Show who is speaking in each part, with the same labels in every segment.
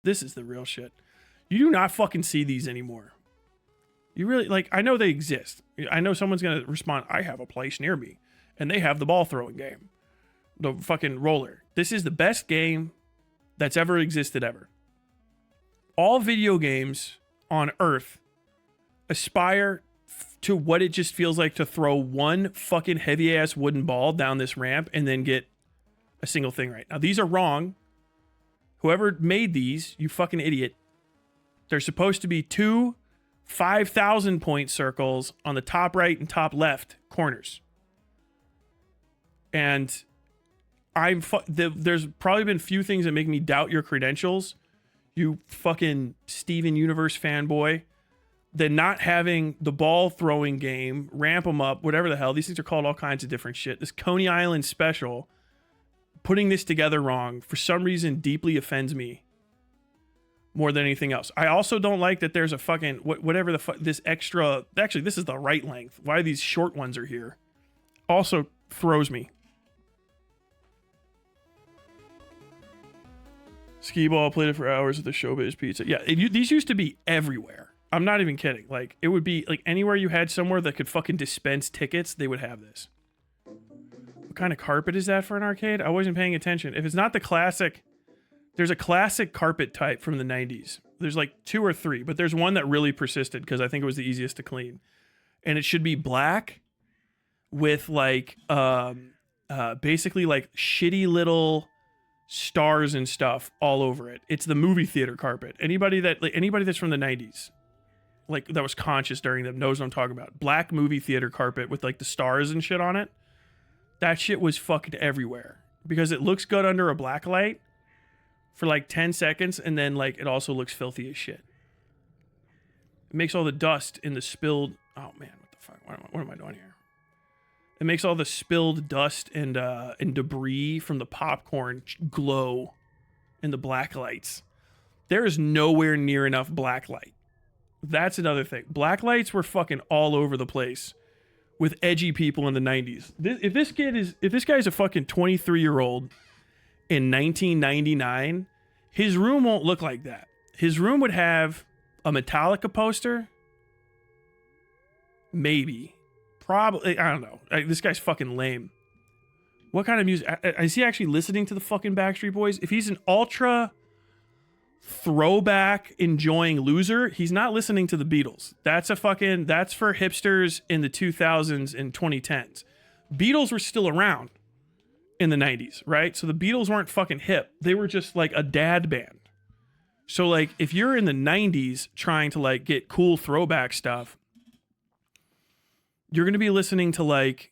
Speaker 1: This is the real shit. You do not fucking see these anymore. You really, like, I know they exist. I know someone's going to respond, I have a place near me, and they have the ball throwing game. The fucking roller. This is the best game that's ever existed ever. All video games on Earth aspire to what it just feels like to throw one fucking heavy ass wooden ball down this ramp and then get a single thing right. Now, these are wrong. Whoever made these, you fucking idiot. They're supposed to be 2 5,000 point circles on the top right and top left corners. And there's probably been few things that make me doubt your credentials, you fucking Steven Universe fanboy, than not having the ball throwing game, ramp them up, whatever the hell. These things are called all kinds of different shit. This Coney Island special, putting this together wrong, for some reason deeply offends me more than anything else. I also don't like that there's a fucking, whatever the fuck, this extra, actually this is the right length. Why these short ones are here also throws me. Skee ball, played it for hours at the Showbiz Pizza. Yeah, these used to be everywhere. I'm not even kidding. Like, it would be like anywhere you had somewhere that could fucking dispense tickets, they would have this. What kind of carpet is that for an arcade? I wasn't paying attention. If it's not the classic, there's a classic carpet type from the 90s. There's like 2 or 3, but there's one that really persisted because I think it was the easiest to clean. And it should be black with like, basically like shitty little stars and stuff all over it. It's the movie theater carpet. Anybody that's from the 90s, like that was conscious during them, knows what I'm talking about. Black movie theater carpet with like the stars and shit on it. That shit was fucking everywhere because it looks good under a black light for like 10 seconds, and then like it also looks filthy as shit. It makes all the dust in the spilled, oh man, what the fuck, what am I doing here? It makes all the spilled dust and debris from the popcorn glow in the black lights. There is nowhere near enough black light. That's another thing. Black lights were fucking all over the place with edgy people in the 90s. If this guy's a fucking 23-year-old in 1999, his room won't look like that. His room would have a Metallica poster. Maybe. Probably, I don't know. This guy's fucking lame. What kind of music? Is he actually listening to the fucking Backstreet Boys? If he's an ultra throwback enjoying loser, he's not listening to the Beatles. That's for hipsters in the 2000s and 2010s. Beatles were still around in the 90s, right? So the Beatles weren't fucking hip. They were just like a dad band. So like if you're in the 90s trying to like get cool throwback stuff, you're going to be listening to like,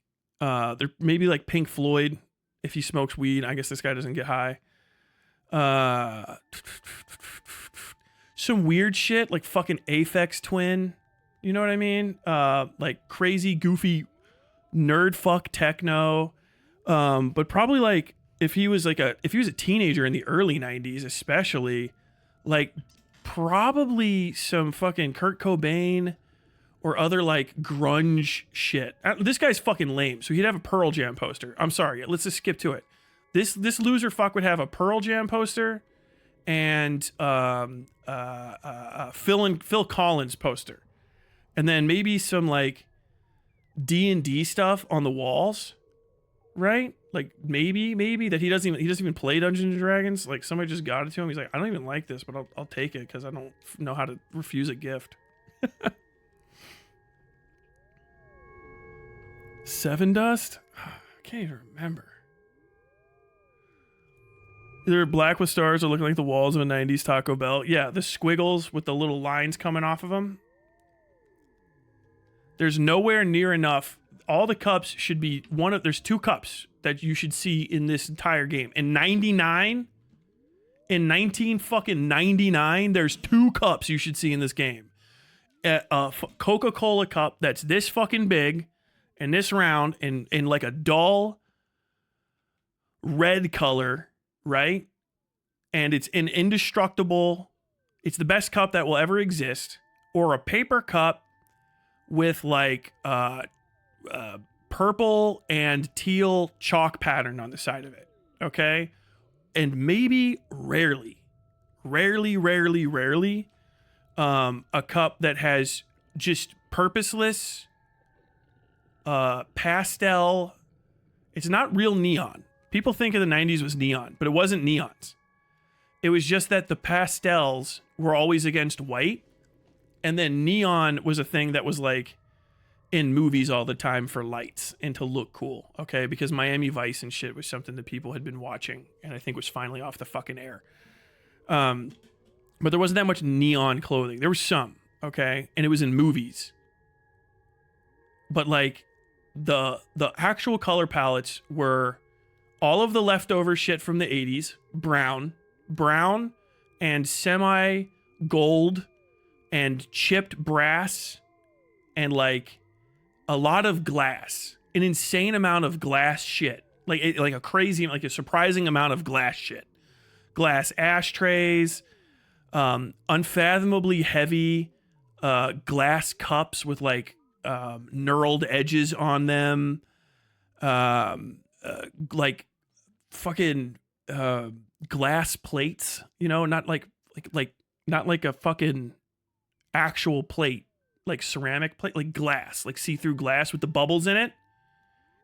Speaker 1: maybe like Pink Floyd if he smokes weed. I guess this guy doesn't get high. Some weird shit like fucking Aphex Twin. You know what I mean? Like crazy, goofy, nerd fuck techno. But probably like if he was a teenager in the early 90s, especially, like probably some fucking Kurt Cobain or other like grunge shit. This guy's fucking lame. So he'd have a Pearl Jam poster. I'm sorry. Let's just skip to it. This loser fuck would have a Pearl Jam poster and Phil Collins poster, and then maybe some like D&D stuff on the walls, right? Like maybe that he doesn't even play Dungeons and Dragons. Like somebody just got it to him. He's like, I don't even like this, but I'll take it because I don't know how to refuse a gift. Seven Dust? I can't even remember. They're black with stars or looking like the walls of a 90s Taco Bell. Yeah, the squiggles with the little lines coming off of them. There's nowhere near enough. All the cups should be there's 2 cups that you should see in this entire game. In 1999, there's 2 cups you should see in this game. A Coca-Cola cup that's this fucking big and this round in like a dull red color, right? And it's an indestructible, it's the best cup that will ever exist, or a paper cup with like purple and teal chalk pattern on the side of it, okay? And maybe rarely rarely a cup that has just purposeless pastel. It's not real neon. People think of the 90s was neon, but it wasn't neons. It was just that the pastels were always against white, and then neon was a thing that was like in movies all the time for lights and to look cool, okay? Because Miami Vice and shit was something that people had been watching and I think was finally off the fucking air. But there wasn't that much neon clothing. There was some, okay? And it was in movies. But like the actual color palettes were all of the leftover shit from the 80s, brown and semi gold and chipped brass and like a lot of glass, an insane amount of glass shit, like a crazy, like a surprising amount of glass shit, glass ashtrays, unfathomably heavy glass cups with like knurled edges on them, like fucking glass plates, you know, not like not like a fucking actual plate, like ceramic plate, like glass, like see-through glass with the bubbles in it.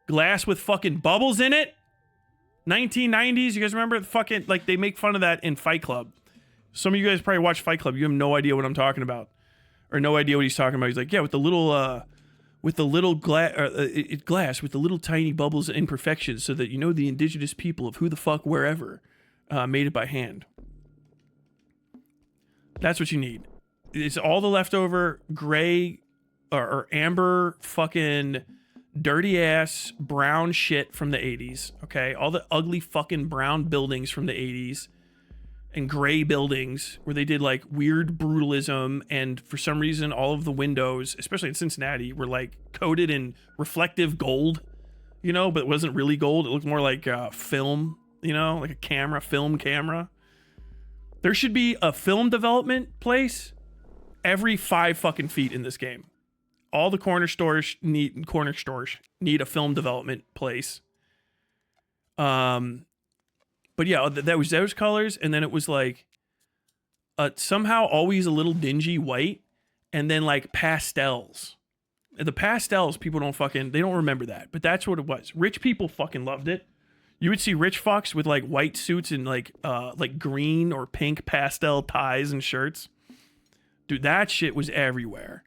Speaker 1: Glass with fucking bubbles in it. 1990s, you guys remember the fucking, like they make fun of that in Fight Club. Some of you guys probably watch Fight Club. You have no idea what I'm talking about, or no idea what he's talking about. He's like, yeah, with the little glass with the little tiny bubbles and imperfections, so that you know the indigenous people of who the fuck wherever made it by hand. That's what you need. It's all the leftover gray or amber fucking dirty ass brown shit from the 80s, okay? All the ugly fucking brown buildings from the 80s and gray buildings where they did like weird brutalism, and for some reason all of the windows, especially in Cincinnati, were like coated in reflective gold, you know, but it wasn't really gold. It looked more like film, you know, like a film camera. There should be a film development place every 5 fucking feet in this game. All the corner stores need a film development place. But yeah, that was those colors, and then it was like somehow always a little dingy white, and then like pastels. The pastels, people they don't remember that, but that's what it was. Rich people fucking loved it. You would see rich fucks with like white suits and like green or pink pastel ties and shirts. Dude, that shit was everywhere.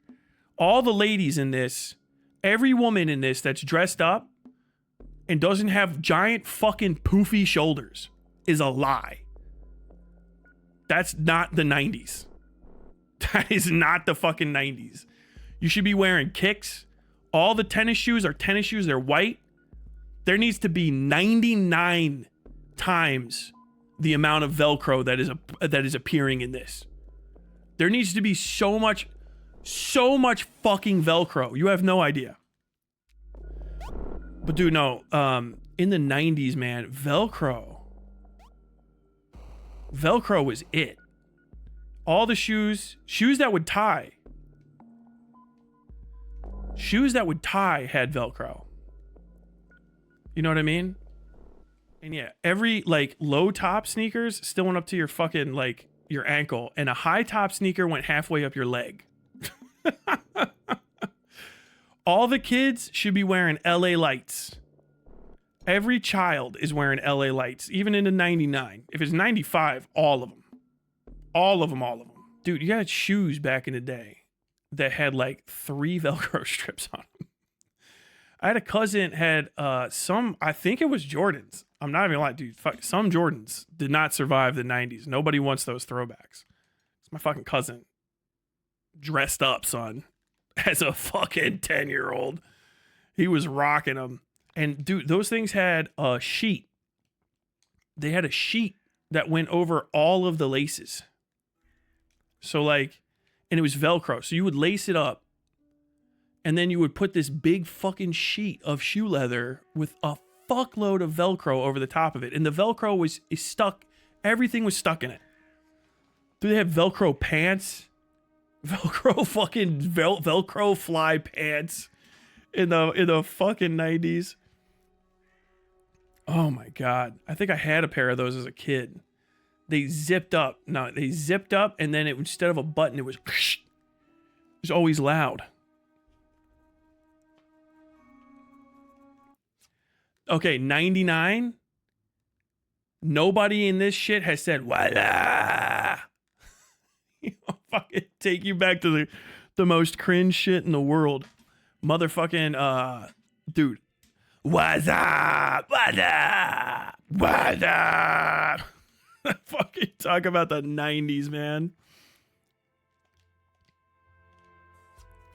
Speaker 1: All the ladies in this, every woman in this that's dressed up and doesn't have giant fucking poofy shoulders is a lie. That's not the 90s. That is not the fucking 90s. You should be wearing kicks. All the tennis shoes are tennis shoes. They're white. There needs to be 99 times the amount of Velcro that is appearing in this. There needs to be so much fucking Velcro. You have no idea. But dude, no. In the 90s, man, Velcro was it. All the shoes that would tie. Shoes that would tie had Velcro. You know what I mean? And yeah, every like low top sneakers still went up to your fucking like your ankle, and a high top sneaker went halfway up your leg. All the kids should be wearing LA lights. Every child is wearing LA lights, even into 99. If it's 95, all of them. All of them. Dude, you got shoes back in the day that had like 3 Velcro strips on them. I had a cousin had some, I think it was Jordans. I'm not even lying, dude. Some Jordans did not survive the 90s. Nobody wants those throwbacks. It's my fucking cousin. Dressed up, son. As a fucking 10-year-old. He was rocking them. And dude, those things had a sheet. They had a sheet that went over all of the laces. So like, and it was Velcro. So you would lace it up, and then you would put this big fucking sheet of shoe leather with a fuckload of Velcro over the top of it. And the Velcro is stuck. Everything was stuck in it. Do they have Velcro pants? Velcro fucking Velcro fly pants in the fucking 90s. Oh my God. I think I had a pair of those as a kid. They zipped up. No, they zipped up, and then instead of a button, it was always loud. Okay, 99. Nobody in this shit has said "Wala." Fucking take you back to the most cringe shit in the world, motherfucking dude. What's up? What's up? What's up? Fucking talk about the 90s, man.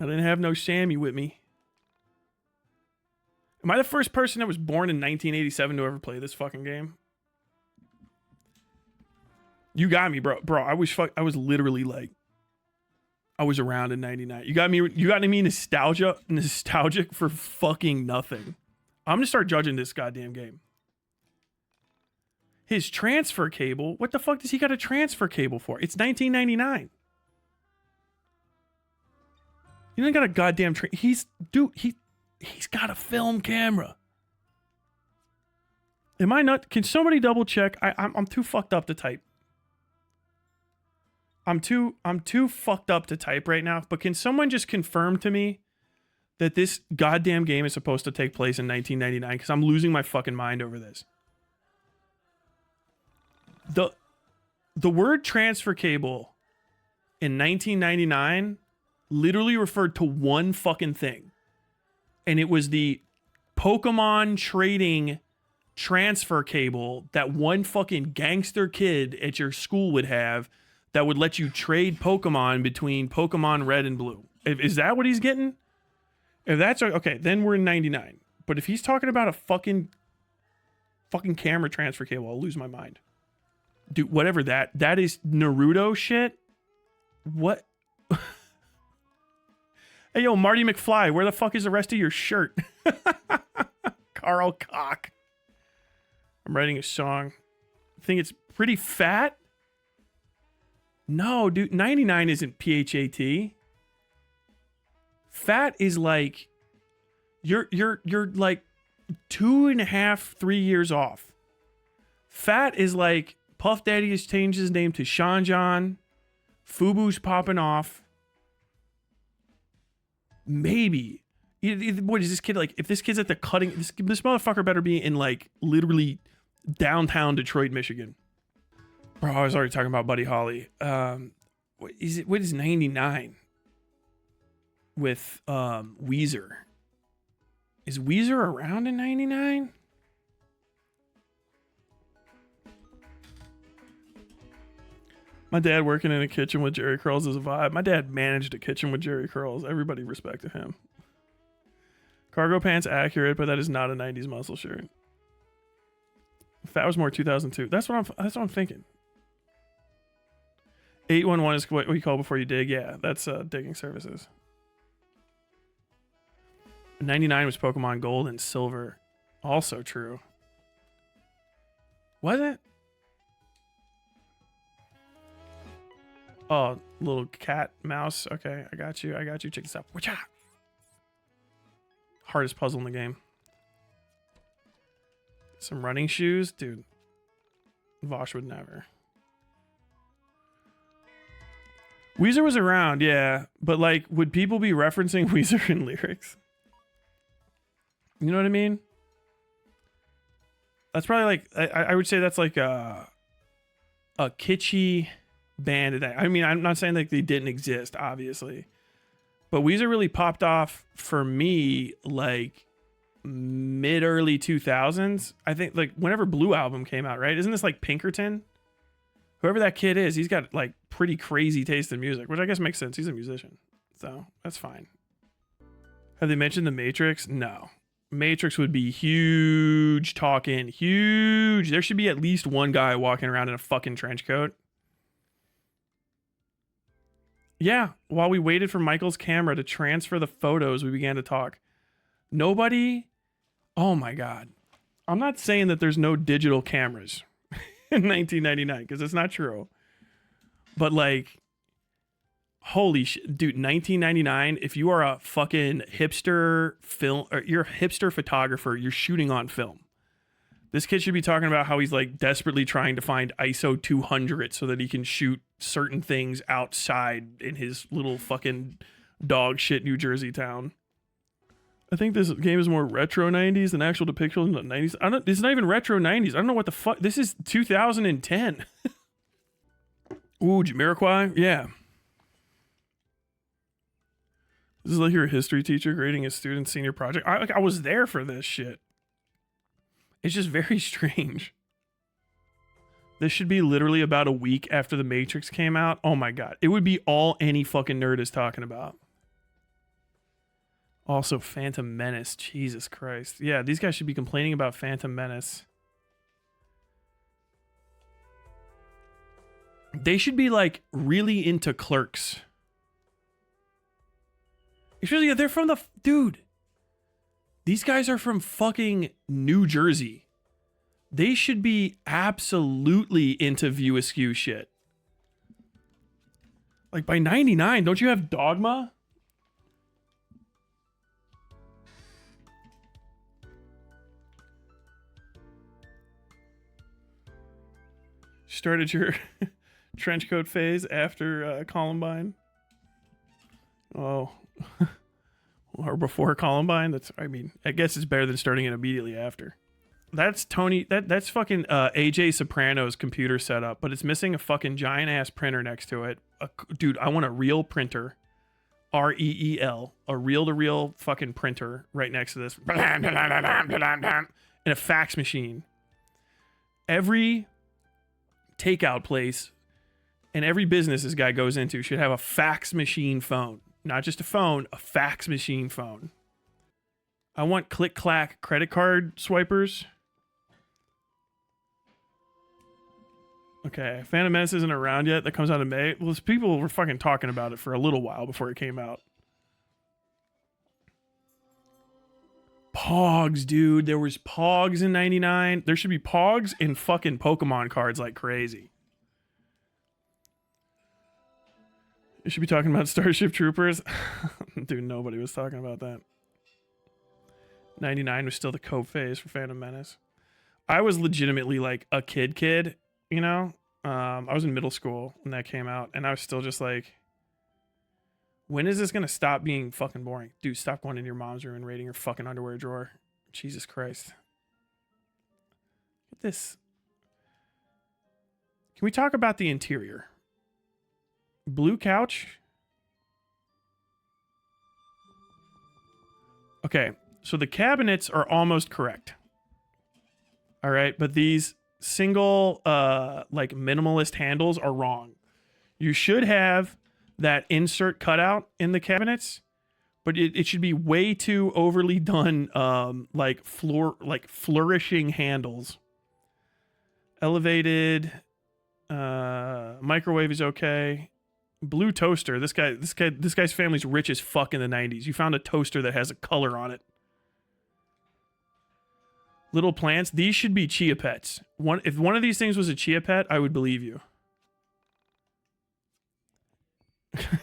Speaker 1: I didn't have no Sammy with me. Am I the first person that was born in 1987 to ever play this fucking game? You got me, bro. Bro, I was literally like, I was around in 99. You got me nostalgic for fucking nothing. I'm gonna start judging this goddamn game. His transfer cable, what the fuck does he got a transfer cable for? It's 1999. You don't got a goddamn he's got a film camera. Am I not? Can somebody double check? I'm too fucked up to type. I'm too fucked up to type right now. But can someone just confirm to me that this goddamn game is supposed to take place in 1999? Because I'm losing my fucking mind over this. The word transfer cable in 1999 literally referred to one fucking thing. And it was the Pokemon trading transfer cable that one fucking gangster kid at your school would have that would let you trade Pokemon between Pokemon Red and Blue. Is that what he's getting? If that's okay, then we're in 99. But if he's talking about a fucking camera transfer cable, I'll lose my mind. Dude, whatever that is Naruto shit. What? Hey, yo, Marty McFly, where the fuck is the rest of your shirt? Carl Cock. I'm writing a song. I think it's pretty fat. No, dude, 99 isn't PHAT. Fat is like you're like 2.5, 3 years off. Fat is like Puff Daddy has changed his name to Sean John. Fubu's popping off. Maybe. What is this kid like? If this kid's at the cutting, this motherfucker better be in like literally downtown Detroit, Michigan. Bro, I was already talking about Buddy Holly. What is 99 with Weezer? Is Weezer around in 99? My dad working in a kitchen with Jerry Curls is a vibe. My dad managed a kitchen with Jerry Curls. Everybody respected him. Cargo pants accurate, but that is not a 90s muscle shirt. Fat was more 2002. That's what I'm thinking. 811 is what we call before you dig. Yeah, that's digging services. 99 was Pokemon Gold and Silver. Also true. Was it? Oh, little cat mouse. Okay, I got you. Check this out. Watch out. Hardest puzzle in the game. Some running shoes, dude. Vosh would never. Weezer was around, yeah, but like, would people be referencing Weezer in lyrics? You know what I mean? That's probably like I would say that's like a kitschy band. I mean, I'm not saying like they didn't exist, obviously, but Weezer really popped off for me like mid early 2000s. I think like whenever Blue album came out, right? Isn't this like Pinkerton? Whoever that kid is, he's got like pretty crazy taste in music, which I guess makes sense. He's a musician, so that's fine. Have they mentioned the Matrix? No. Matrix would be huge talking, huge. There should be at least one guy walking around in a fucking trench coat. Yeah, while we waited for Michael's camera to transfer the photos, we began to talk. Nobody, oh my God. I'm not saying that there's no digital cameras in 1999, because it's not true. But like, holy shit, dude, 1999, if you are a fucking hipster film, or you're a hipster photographer, you're shooting on film. This kid should be talking about how he's like desperately trying to find ISO 200 so that he can shoot certain things outside in his little fucking dog shit New Jersey town. I think this game is more retro 90s than actual depiction of the 90s. It's not even retro 90s. I don't know what the fuck. This is 2010. Ooh, Jamiroquai? Yeah. This is like your history teacher grading a student's senior project. I was there for this shit. It's just very strange. This should be literally about a week after The Matrix came out. Oh my god. It would be all any fucking nerd is talking about. Also, Phantom Menace. Jesus Christ. Yeah, these guys should be complaining about Phantom Menace. They should be like really into Clerks. Especially, they're from the... Dude. These guys are from fucking New Jersey. They should be absolutely into View Askew shit. Like, by 99, don't you have Dogma? Started your trench coat phase after Columbine? Oh... or before Columbine. That's, I mean, I guess it's better than starting it immediately after. That's Tony. That's fucking AJ Soprano's computer setup, but it's missing a fucking giant ass printer next to it. Dude, I want a real printer, REEL, a reel to reel fucking printer right next to this, and a fax machine. Every takeout place and every business this guy goes into should have a fax machine phone. Not just a phone, a fax machine phone. I want click-clack credit card swipers. Okay, Phantom Menace isn't around yet. That comes out in May. Well, people were fucking talking about it for a little while before it came out. Pogs, dude. There was Pogs in 99. There should be Pogs and fucking Pokemon cards like crazy. You should be talking about Starship Troopers. Dude, nobody was talking about that. 99 was still the cope phase for Phantom Menace. I was legitimately like a kid, you know? I was in middle school when that came out, and I was still just like, when is this gonna stop being fucking boring? Dude, stop going into your mom's room and raiding her fucking underwear drawer. Jesus Christ. Look at this. Can we talk about the interior? Blue couch. Okay, so the cabinets are almost correct. All right, but these single like minimalist handles are wrong. You should have that insert cutout in the cabinets, but it should be way too overly done, like flourishing handles. Elevated microwave is okay. Blue toaster. This guy's family's rich as fuck in the 90s. You found a toaster that has a color on it. Little plants. These should be chia pets. If one of these things was a chia pet, I would believe you.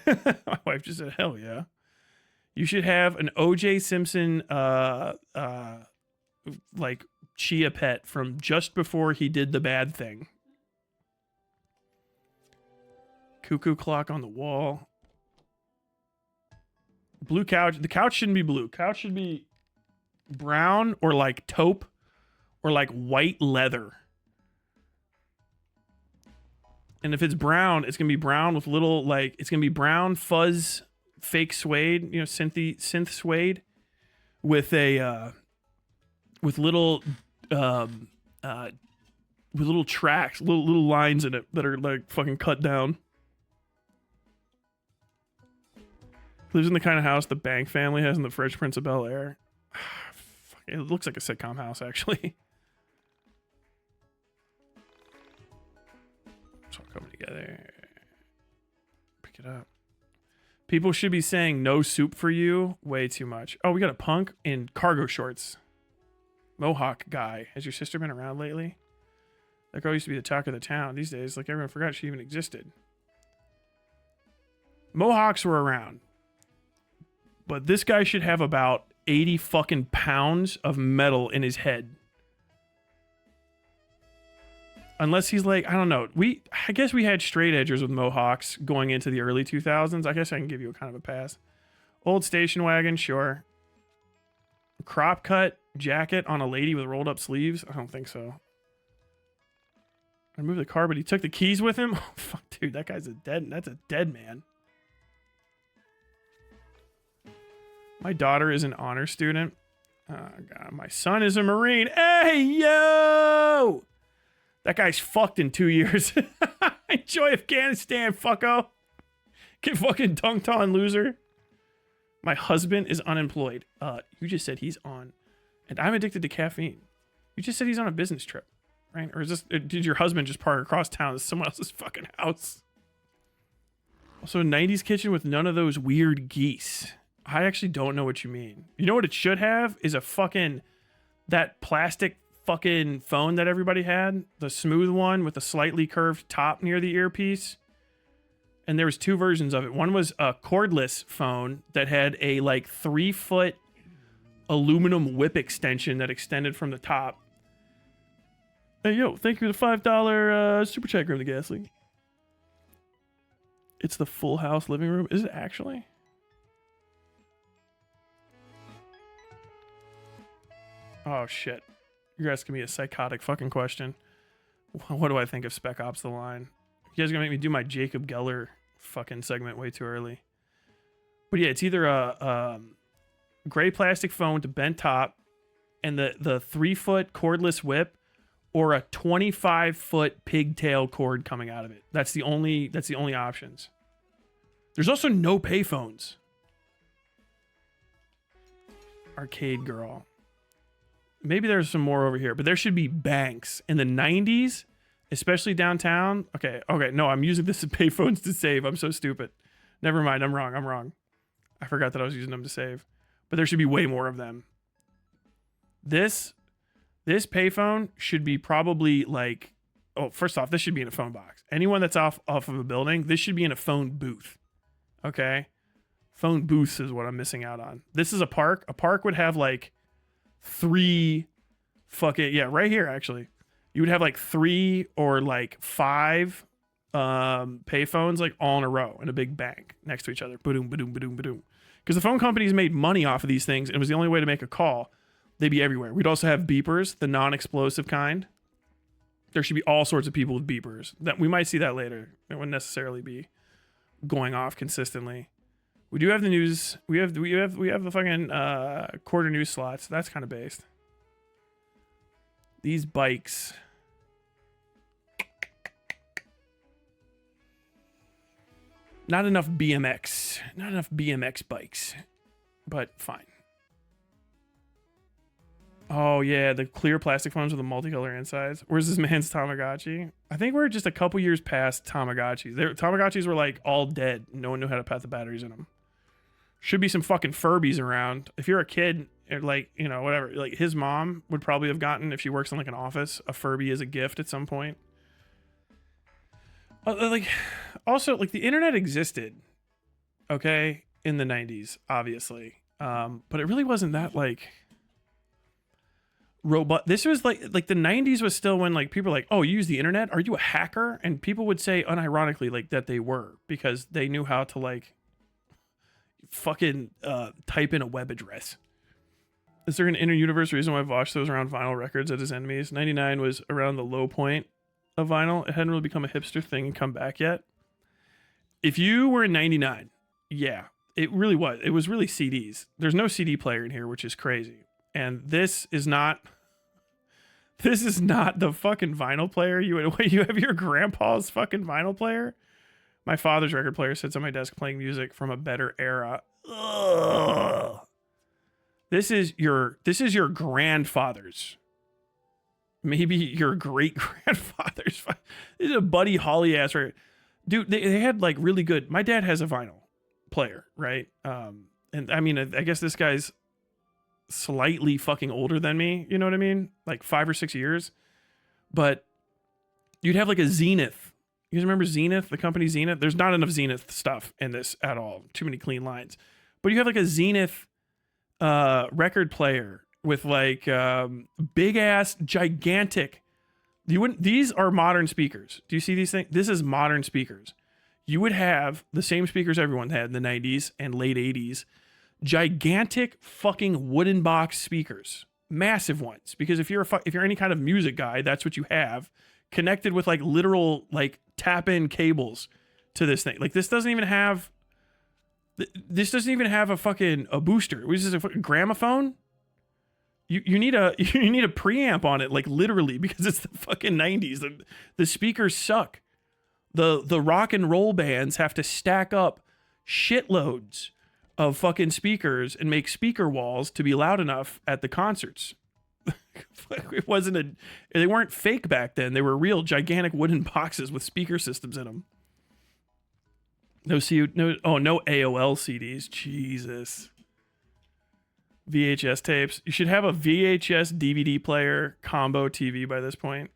Speaker 1: My wife just said, hell yeah. You should have an OJ Simpson like chia pet from just before he did the bad thing. Cuckoo clock on the wall. Blue couch. The couch shouldn't be blue. Couch should be brown or like taupe or like white leather. And if it's brown, it's going to be brown with little like, it's going to be brown fuzz fake suede, you know, synth suede with a with little tracks, little lines in it that are like fucking cut down. Lives in the kind of house the Bank family has in the Fresh Prince of Bel-Air. It looks like a sitcom house, actually. It's all coming together. Pick it up. People should be saying no soup for you way too much. Oh, we got a punk in cargo shorts. Mohawk guy. Has your sister been around lately? That girl used to be the talk of the town. These days, like everyone forgot she even existed. Mohawks were around. But this guy should have about 80 fucking pounds of metal in his head. Unless he's like, I don't know. I guess we had straight edgers with mohawks going into the early 2000s. I guess I can give you a kind of a pass. Old station wagon, sure. Crop cut jacket on a lady with rolled up sleeves. I don't think so. I moved the car, but he took the keys with him. Oh, fuck, dude, that's a dead man. My daughter is an honor student. Oh, God. My son is a Marine. Hey, yo! That guy's fucked in 2 years. Enjoy Afghanistan, fucko. Get fucking dunked on, loser. My husband is unemployed. You just said he's on. And I'm addicted to caffeine. You just said he's on a business trip, right? Or did your husband just park across town to someone else's fucking house? Also, a 90s kitchen with none of those weird geese. I actually don't know what you mean. You know what it should have is that plastic fucking phone that everybody had, the smooth one with the slightly curved top near the earpiece. And there was 2 versions of it. One was a cordless phone that had a like 3-foot aluminum whip extension that extended from the top. Hey, yo, thank you for the $5 super chat, Grim the Ghastly. It's the full house living room. Is it actually? Oh, shit. You're asking me a psychotic fucking question. What do I think of Spec Ops The Line? You guys are gonna make me do my Jacob Geller fucking segment way too early. But yeah, it's either a gray plastic phone with a bent top and the 3-foot cordless whip, or a 25-foot pigtail cord coming out of it. That's the only options. There's also no payphones. Arcade girl. Maybe there's some more over here, but there should be banks in the 90s, especially downtown. Okay, no, I'm using this as payphones to save. I'm so stupid. Never mind, I'm wrong. I forgot that I was using them to save. But there should be way more of them. This payphone should be probably like, oh, first off, this should be in a phone box. Anyone that's off of a building, this should be in a phone booth. Okay? Phone booths is what I'm missing out on. This is a park. A park would have like 3 fucking, yeah, right here actually. You would have like 3 or like 5 payphones like all in a row in a big bank next to each other. Ba-doom, ba-doom, ba-doom, ba-doom. Because the phone companies made money off of these things and it was the only way to make a call. They'd be everywhere. We'd also have beepers, the non-explosive kind. There should be all sorts of people with beepers. That we might see that later. It wouldn't necessarily be going off consistently. We do have the news. We have the fucking quarter news slots. That's kind of based. These bikes. Not enough BMX. Not enough BMX bikes. But fine. Oh yeah, the clear plastic phones with the multicolor insides. Where's this man's Tamagotchi? I think we're just a couple years past Tamagotchis. Tamagotchis were like all dead. No one knew how to put the batteries in them. Should be some fucking Furbies around. If you're a kid, or like, you know, whatever, like his mom would probably have gotten, if she works in like an office, a Furby as a gift at some point. Like, also, like the internet existed, okay, in the 90s, obviously. But it really wasn't that like robot. This was like the 90s was still when like people were like, oh, you use the internet? Are you a hacker? And people would say unironically like that they were, because they knew how to like fucking type in a web address. Is there an inter-universe reason why Vosh throws around vinyl records at his enemies? 99 was around the low point of vinyl. It hadn't really become a hipster thing and come back yet. If you were in 99, yeah, it really was. It was really CDs. There's no CD player in here, which is crazy. And this is not the fucking vinyl player. You have your grandpa's fucking vinyl player. My father's record player sits on my desk playing music from a better era. Ugh. This is your grandfather's. Maybe your great grandfather's. This is a Buddy Holly ass record. Dude, they had like really good. My dad has a vinyl player, right? And I mean, I guess this guy's slightly fucking older than me. You know what I mean? Like 5 or 6 years. But you'd have like a Zenith. You guys remember Zenith, the company Zenith? There's not enough Zenith stuff in this at all. Too many clean lines. But you have like a Zenith record player with like big ass, gigantic You wouldn't. These are modern speakers. Do you see these things? This is modern speakers. You would have the same speakers everyone had in the 90s and late 80s. Gigantic fucking wooden box speakers. Massive ones. Because if you're any kind of music guy, that's what you have. Connected with like literal like tap-in cables to this thing. Like this doesn't even have a fucking a booster. This is a fucking gramophone. You need a preamp on it, like literally, because it's the fucking 90s. The speakers suck. The rock and roll bands have to stack up shitloads of fucking speakers and make speaker walls to be loud enough at the concerts. They weren't fake back then. They were real gigantic wooden boxes with speaker systems in them. No AOL CDs. Jesus. VHS tapes. You should have a VHS DVD player combo TV by this point.